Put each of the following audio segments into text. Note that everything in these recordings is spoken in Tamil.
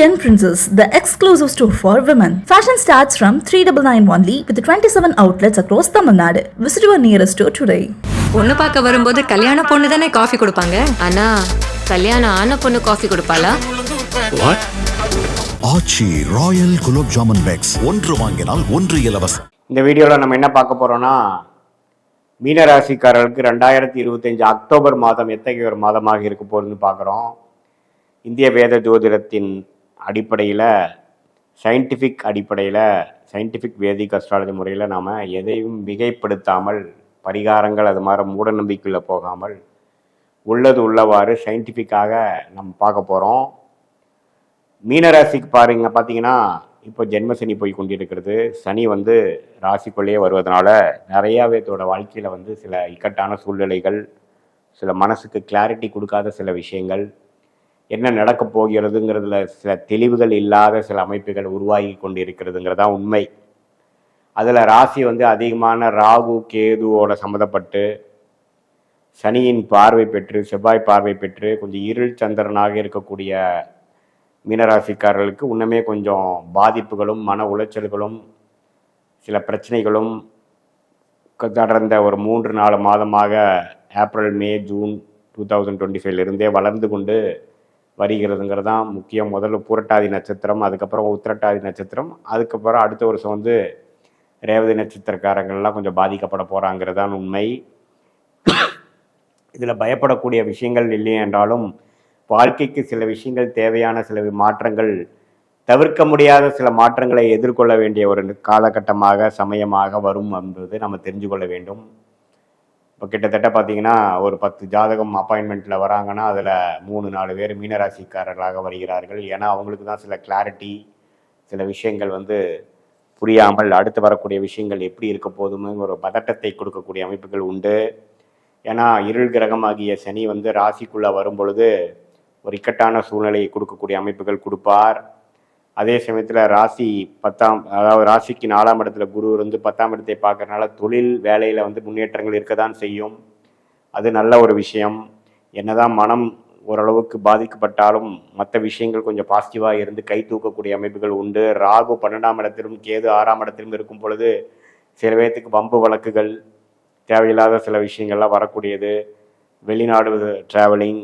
Yen Princess, the exclusive store for women. Fashion starts from 399 only with 27 outlets across Tamil Nadu. Visit your nearest store today. பொண்ணு பார்க்க வரும்போது கல்யாண பொண்ணு தானே காஃபி கொடுப்பாங்க. ஆனா கல்யாணம் ஆன பொண்ணு காஃபி கொடுப்பாளா? What? Aachi royal gulab jamun packs ஒன்று வாங்கினால் ஒன்று இலவசம். இந்த வீடியோவில் நம்ம என்ன பார்க்க போறோம்னா, மீனராசிக்காரர்களுக்கு 2025 அக்டோபர் மாதம் எத்தகைய ஒரு மாதமாக இருக்க போகுதுன்னு பார்க்குறோம். இந்திய வேத ஜோதிடத்தின் அடிப்படையில், சயின்டிஃபிக் வேதிக் அஸ்ட்ராலஜி முறையில் நாம் எதையும் மிகைப்படுத்தாமல், பரிகாரங்கள் அது மாதிரி மூட நம்பிக்கையில் போகாமல் உள்ளது உள்ளவாறு சயின்டிஃபிக்காக நம்ம பார்க்க போகிறோம். மீனராசிக்கு பார்த்தீங்கன்னா இப்போ ஜென்மசனி போய் கொண்டிருக்கிறது. சனி ராசிக்குள்ளேயே வருவதனால நிறையாவே தோட வாழ்க்கையில் சில இக்கட்டான சூழ்நிலைகள், சில மனசுக்கு கிளாரிட்டி கொடுக்காத சில விஷயங்கள், என்ன நடக்கப் போகிறதுங்கிறதுல சில தெளிவுகள் இல்லாத சில அமைப்புகள் உருவாகி கொண்டு இருக்கிறதுங்கிறதான் உண்மை. அதில் ராசி அதிகமான ராகு கேதுவோட சம்மந்தப்பட்டு சனியின் பார்வை பெற்று, செவ்வாய் பார்வை பெற்று கொஞ்சம் இருள் சந்திரனாக இருக்கக்கூடிய மீனராசிக்காரர்களுக்கு இன்னுமே கொஞ்சம் பாதிப்புகளும் மன உளைச்சல்களும் சில பிரச்சனைகளும் தொடர்ந்த ஒரு 3-4 மாதமாக ஏப்ரல் மே ஜூன் 2025 வளர்ந்து கொண்டு வருகிறதுங்கிறதான் முக்கியம். முதல்ல பூரட்டாதி நட்சத்திரம், அதுக்கப்புறம் உத்திரட்டாதி நட்சத்திரம், அதுக்கப்புறம் அடுத்த வருஷம் ரேவதி நட்சத்திரக்காரங்கள்லாம் கொஞ்சம் பாதிக்கப்பட போகிறாங்கிறதான் உண்மை. இதில் பயப்படக்கூடிய விஷயங்கள் இல்லை என்றாலும் வாழ்க்கைக்கு சில விஷயங்கள் தேவையான சில மாற்றங்கள், தவிர்க்க முடியாத சில மாற்றங்களை எதிர்கொள்ள வேண்டிய ஒரு காலகட்டமாக சமயமாக வரும் என்பது நம்ம தெரிஞ்சு கொள்ள வேண்டும். இப்போ கிட்டத்தட்ட பார்த்தீங்கன்னா ஒரு 10 ஜாதகம் அப்பாயின்மெண்ட்டில் வராங்கன்னா அதில் 3-4 பேர் மீனராசிக்காரர்களாக வருகிறார்கள். ஏன்னா அவங்களுக்கு தான் சில கிளாரிட்டி, சில விஷயங்கள் புரியாமல் அடுத்து வரக்கூடிய விஷயங்கள் எப்படி இருக்க போதுன்னு ஒரு பதட்டத்தை கொடுக்கக்கூடிய அமைப்புகள் உண்டு. ஏன்னா இருள் கிரகமாகிய சனி ராசிக்குள்ளே வரும் பொழுது ஒரு இக்கட்டான சூழ்நிலையை கொடுக்கக்கூடிய அமைப்புகள் கொடுப்பார். அதே சமயத்தில் ராசிக்கு 4ஆம் இடத்துல குரு 10ஆம் இடத்தை பார்க்கறதுனால தொழில் வேலையில் முன்னேற்றங்கள் இருக்க தான் செய்யும். அது நல்ல ஒரு விஷயம். என்னதான் மனம் ஓரளவுக்கு பாதிக்கப்பட்டாலும் மற்ற விஷயங்கள் கொஞ்சம் பாசிட்டிவாக இருந்து கை தூக்கக்கூடிய அமைப்புகள் உண்டு. ராகு 12ஆம் இடத்திலும் கேது 6ஆம் இடத்திலும் இருக்கும் பொழுது சில பேர்த்துக்கு வம்பு வழக்குகள், தேவையில்லாத சில விஷயங்கள்லாம் வரக்கூடியது. வெளிநாடு ட்ராவலிங்,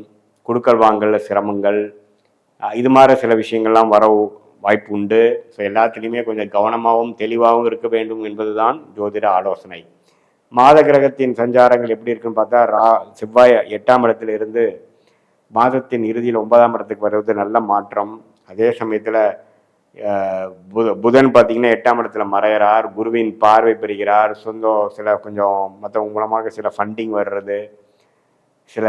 குடுக்கல் வாங்கல சிரமங்கள், இது மாதிரி சில விஷயங்கள்லாம் வர வாய்ப்பு உண்டு. ஸோ எல்லாத்துலேயுமே கொஞ்சம் கவனமாகவும் தெளிவாகவும் இருக்க வேண்டும் என்பது தான் ஜோதிட ஆலோசனை. மாத கிரகத்தின் சஞ்சாரங்கள் எப்படி இருக்குன்னு பார்த்தா, செவ்வாய் 8ஆம் இடத்துல இருந்து மாதத்தின் இறுதியில் 9ஆம் இடத்துக்கு வருவது நல்ல மாற்றம். அதே சமயத்தில் புதன் பார்த்திங்கன்னா 8ஆம் இடத்துல மறைகிறார், குருவின் பார்வை பெறுகிறார். சில கொஞ்சம் மற்றவங்க மூலமாக சில ஃபண்டிங் வர்றது, சில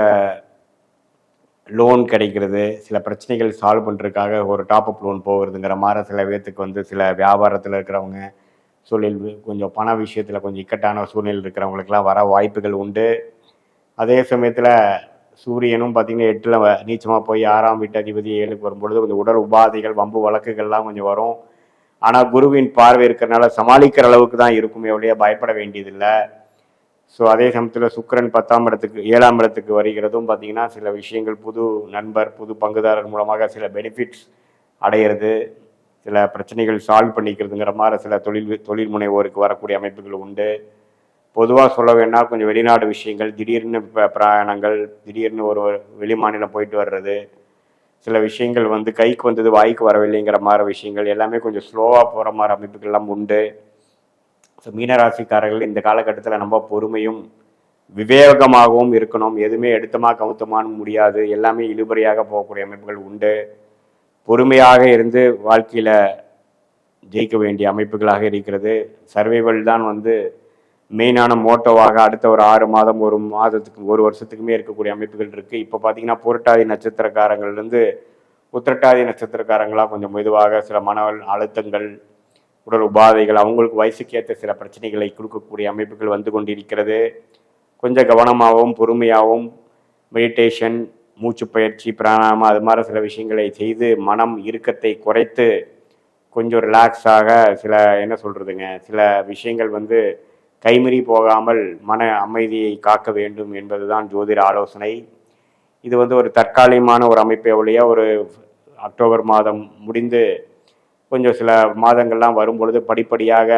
லோன் கிடைக்கிறது, சில பிரச்சனைகள் சால்வ் பண்ணுறதுக்காக ஒரு டாப்அப் லோன் போகிறதுங்கிற மாதிரி சில பேர்த்துக்கு சில வியாபாரத்தில் இருக்கிறவங்க, தொழில் கொஞ்சம் பண விஷயத்தில் கொஞ்சம் இக்கட்டான சூழ்நிலை இருக்கிறவங்களுக்கெல்லாம் வர வாய்ப்புகள் உண்டு. அதே சமயத்தில் சூரியனும் பார்த்திங்கன்னா 8ல் நீச்சமாக போய் 6ஆம் வீட்டு அதிபதி 7க்கு வரும்பொழுது கொஞ்சம் உடல் உபாதைகள், வம்பு வழக்குகள்லாம் கொஞ்சம் வரும். ஆனால் குருவின் பார்வை இருக்கிறனால சமாளிக்கிற அளவுக்கு தான் இருக்குமே ஒழிய பயப்பட வேண்டியதில்லை. ஸோ அதே சமயத்தில் சுக்கிரன் 7ஆம் இடத்துக்கு வருகிறதும் பார்த்திங்கன்னா சில விஷயங்கள், புது நண்பர், புது பங்குதாரர் மூலமாக சில பெனிஃபிட்ஸ் அடையிறது, சில பிரச்சனைகள் சால்வ் பண்ணிக்கிறதுங்கிற மாதிரி சில தொழில் முனைவோருக்கு வரக்கூடிய அமைப்புகள் உண்டு. பொதுவாக சொல்ல வேணால் கொஞ்சம் வெளிநாடு விஷயங்கள், திடீர்னு பிரயாணங்கள், திடீர்னு ஒரு வெளி மாநிலம் போயிட்டு வர்றது, சில விஷயங்கள் கைக்கு வந்தது வாய்க்கு வரவில்லைங்கிற மாதிரி விஷயங்கள் எல்லாமே கொஞ்சம் ஸ்லோவாக போகிற மாதிரி அமைப்புகள்லாம் உண்டு. ஸோ மீனராசிக்காரர்கள் இந்த காலகட்டத்தில் நம்ம பொறுமையும் விவேகமாகவும் இருக்கணும். எதுவுமே எடுத்தமா கவுத்தமானு முடியாது, எல்லாமே இழுபறியாக போகக்கூடிய அமைப்புகள் உண்டு. பொறுமையாக இருந்து வாழ்க்கையில் ஜெயிக்க வேண்டிய அமைப்புகளாக இருக்கிறது. சர்வைவல் தான் மெயினான மோட்டோவாக அடுத்த ஒரு 6 மாதம், 1 மாதத்துக்கு, 1 வருஷத்துக்குமே இருக்கக்கூடிய அமைப்புகள் இருக்குது. இப்போ பார்த்தீங்கன்னா புரட்டாதி நட்சத்திரக்காரங்கள்லேருந்து உத்திரட்டாதி நட்சத்திரக்காரங்களாக கொஞ்சம் மெதுவாக சில மன அழுத்தங்கள், உடல் உபாதைகள், அவங்களுக்கு வயசுக்கு ஏற்ற சில பிரச்சனைகளை கொடுக்கக்கூடிய அமைப்புகள் கொண்டிருக்கிறது. கொஞ்சம் கவனமாகவும் பொறுமையாகவும் மெடிடேஷன், மூச்சு பயிற்சி, பிராணாயாமம் அது மாதிரி சில விஷயங்களை செய்து மனம் இறுக்கத்தை குறைத்து கொஞ்சம் ரிலாக்ஸாக சில விஷயங்கள் கைமீறி போகாமல் மன அமைதியை காக்க வேண்டும் என்பதுதான் ஜோதிட ஆலோசனை. இது ஒரு தற்காலிகமான ஒரு அமைப்பை ஒழிய ஒரு அக்டோபர் மாதம் முடிந்து கொஞ்சம் சில மாதங்கள்லாம் வரும்பொழுது படிப்படியாக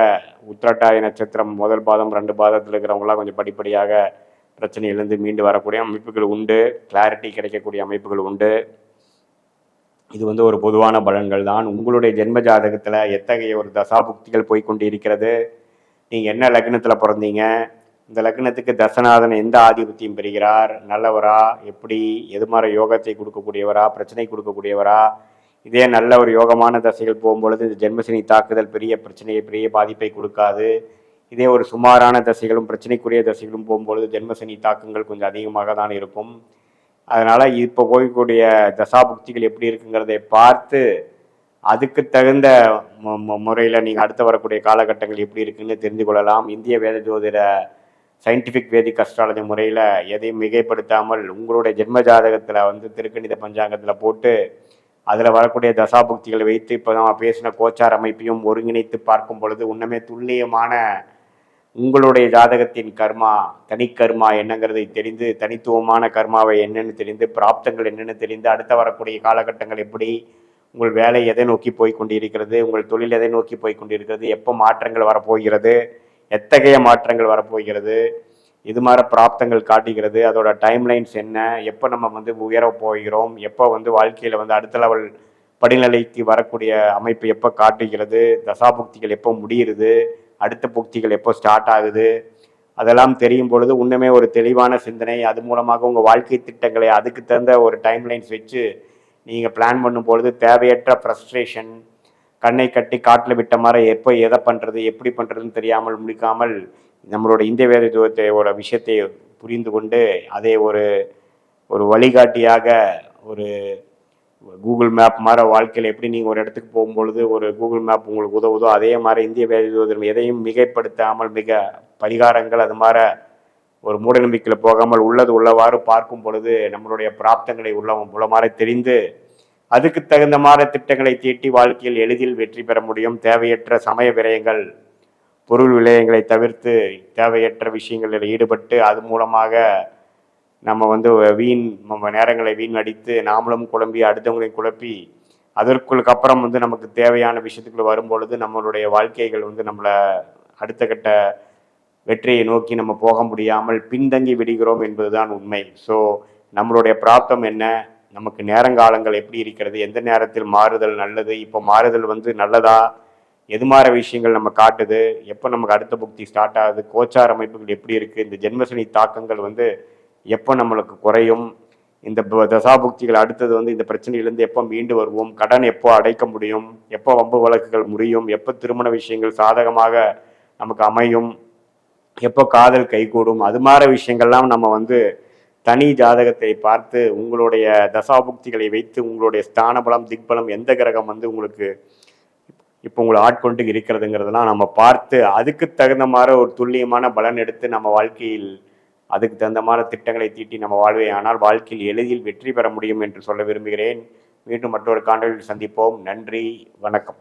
உத்திரட்டாதி நட்சத்திரம் முதல் பாதம் 2 பாதத்தில் இருக்கிறவங்களாம் கொஞ்சம் படிப்படியாக பிரச்சனையிலிருந்து மீண்டு வரக்கூடிய அமைப்புகள் உண்டு. கிளாரிட்டி கிடைக்கக்கூடிய அமைப்புகள் உண்டு. இது ஒரு பொதுவான பலன்கள் தான். உங்களுடைய ஜென்ம ஜாதகத்தில் எத்தகைய ஒரு தசாபுக்திகள் போய்கொண்டு இருக்கிறது, நீங்கள் என்ன லக்னத்தில் பிறந்தீங்க, இந்த லக்னத்துக்கு தசநாதன் எந்த ஆதிபத்தியம் பெறுகிறார், நல்லவரா, எப்படி, எது மாதிரி யோகத்தை கொடுக்கக்கூடியவரா, பிரச்சனை கொடுக்கக்கூடியவரா, இதே நல்ல ஒரு யோகமான தசைகள் போகும்பொழுது இந்த ஜென்மசனி தாக்குதல் பெரிய பிரச்சனையை பெரிய பாதிப்பை கொடுக்காது. இதே ஒரு சுமாரான தசைகளும் பிரச்சனைக்குரிய தசைகளும் போகும்பொழுது ஜென்மசனி தாக்கங்கள் கொஞ்சம் அதிகமாக தான் இருக்கும். அதனால் இப்போ போய்க்கூடிய தசாபுக்திகள் எப்படி இருக்குங்கிறதை பார்த்து அதுக்கு தகுந்த முறையில் நீங்கள் அடுத்து வரக்கூடிய காலகட்டங்கள் எப்படி இருக்குன்னு தெரிந்து கொள்ளலாம். இந்திய வேத ஜோதிட சயின்டிஃபிக் வேதிக் அஸ்ட்ராலஜி முறையில் எதையும் மிகைப்படுத்தாமல் உங்களுடைய ஜென்ம ஜாதகத்தில் திருக்கணித பஞ்சாங்கத்தில் போட்டு அதில் வரக்கூடிய தசாபுக்திகளை வைத்து இப்போ நான் பேசின கோச்சார் அமைப்பையும் ஒருங்கிணைத்து பார்க்கும் பொழுது உண்மையே துல்லியமான உங்களுடைய ஜாதகத்தின் கர்மா, தனிக்கர்மா என்னங்கிறதை தெரிந்து, தனித்துவமான கர்மாவை என்னென்னு தெரிந்து, பிராப்தங்கள் என்னென்னு தெரிந்து, அடுத்த வரக்கூடிய காலகட்டங்கள் எப்படி, உங்கள் வேலை எதை நோக்கி போய் கொண்டிருக்கிறது, உங்கள் தொழில் எதை நோக்கி போய் கொண்டிருக்கிறது, எப்போ மாற்றங்கள் வரப்போகிறது, எத்தகைய மாற்றங்கள் வரப்போகிறது, இது மாதிரி பிராப்தங்கள் காட்டுகிறது, அதோட டைம்லைன்ஸ் என்ன, எப்போ நம்ம உயர போகிறோம், எப்போ வாழ்க்கையில் அடுத்த லெவல் படிநிலைக்கு வரக்கூடிய அமைப்பு எப்போ காட்டுகிறது, தசாபுக்திகள் எப்போ முடிகிறது, அடுத்த புக்திகள் எப்போ ஸ்டார்ட் ஆகுது, அதெல்லாம் தெரியும் பொழுது இன்னுமே ஒரு தெளிவான சிந்தனை, அது மூலமாக உங்கள் வாழ்க்கை திட்டங்களை அதுக்கு தகுந்த ஒரு டைம்லைன்ஸ் வச்சு நீங்கள் பிளான் பண்ணும் பொழுது தேவையற்ற ஃப்ரஸ்ட்ரேஷன், கண்ணை கட்டி காட்டில் விட்ட மாதிரி எப்போ எதை பண்ணுறது எப்படி பண்ணுறதுன்னு தெரியாமல் முடிக்காமல் நம்மளோட இந்திய வேத ஜோதிடத்தோட விஷயத்தை புரிந்து கொண்டு அதை ஒரு வழிகாட்டியாக ஒரு கூகுள் மேப் மாதிரி வாழ்க்கையில் எப்படி நீங்கள் ஒரு இடத்துக்கு போகும்பொழுது ஒரு கூகுள் மேப் உங்களுக்கு உதவுதோ அதே மாதிரி இந்திய வேத ஜோதிடம் எதையும் மிகைப்படுத்தாமல் மிக பரிகாரங்கள் அது மாதிரி ஒரு மூடநம்பிக்கையில் போகாமல் உள்ளது உள்ளவாறு பார்க்கும் பொழுது நம்மளுடைய பிராப்தங்களை உள்ளமாறு தெரிந்து அதுக்கு தகுந்த மாதிரி திட்டங்களை தீட்டி வாழ்க்கையில் எளிதில் வெற்றி பெற முடியும். தேவையற்ற சமய விரயங்கள், பொருள் விரயங்களை தவிர்த்து தேவையற்ற விஷயங்களில் ஈடுபட்டு அது மூலமாக நம்ம நம்ம நேரங்களை வீண் அடித்து நாமளும் குழம்பி அடுத்தவங்களையும் குழப்பி அதற்குள்ளுக்கு அப்புறம் நமக்கு தேவையான விஷயத்துக்குள்ள வரும்பொழுது நம்மளுடைய வாழ்க்கைகள் நம்மளை அடுத்த கட்ட வெற்றியை நோக்கி நம்ம போக முடியாமல் பின்தங்கி விடுகிறோம் என்பதுதான் உண்மை. ஸோ நம்மளுடைய பிராப்தம் என்ன, நமக்கு நேரங்காலங்கள் எப்படி இருக்கிறது, எந்த நேரத்தில் மாறுதல் நல்லது, இப்போ மாறுதல் நல்லதா, எது மாதிரி விஷயங்கள் நம்ம காட்டுது, எப்போ நமக்கு அடுத்த புக்தி ஸ்டார்ட் ஆகுது, கோச்சார் அமைப்புகள் எப்படி இருக்குது, இந்த ஜென்மசனி தாக்கங்கள் எப்போ நம்மளுக்கு குறையும், இந்த தசாபுக்திகள் அடுத்தது இந்த பிரச்சனையிலேருந்து எப்போ மீண்டு வருவோம், கடன் எப்போ அடைக்க முடியும், எப்போ வம்பு வழக்குகள் முடியும், எப்போ திருமண விஷயங்கள் சாதகமாக நமக்கு அமையும், எப்போ காதல் கைகூடும், அது மாதிரி விஷயங்கள்லாம் நம்ம தனி ஜாதகத்தை பார்த்து உங்களுடைய தசாபுக்திகளை வைத்து உங்களுடைய ஸ்தான பலம் திக்பலம் எந்த கிரகம் உங்களுக்கு இப்போ உங்களை ஆட்கொண்டு இருக்கிறதுங்கிறதெல்லாம் நம்ம பார்த்து அதுக்கு தகுந்த மாதிரி ஒரு துல்லியமான பலன் எடுத்து நம்ம வாழ்க்கையில் அதுக்கு தகுந்த மாதிரி திட்டங்களை தீட்டி நம்ம வாழ்வே ஆனால் வாழ்க்கையில் எளிதில் வெற்றி பெற முடியும் என்று சொல்ல விரும்புகிறேன். மீண்டும் மற்றொரு காணொளியில் சந்திப்போம். நன்றி, வணக்கம்.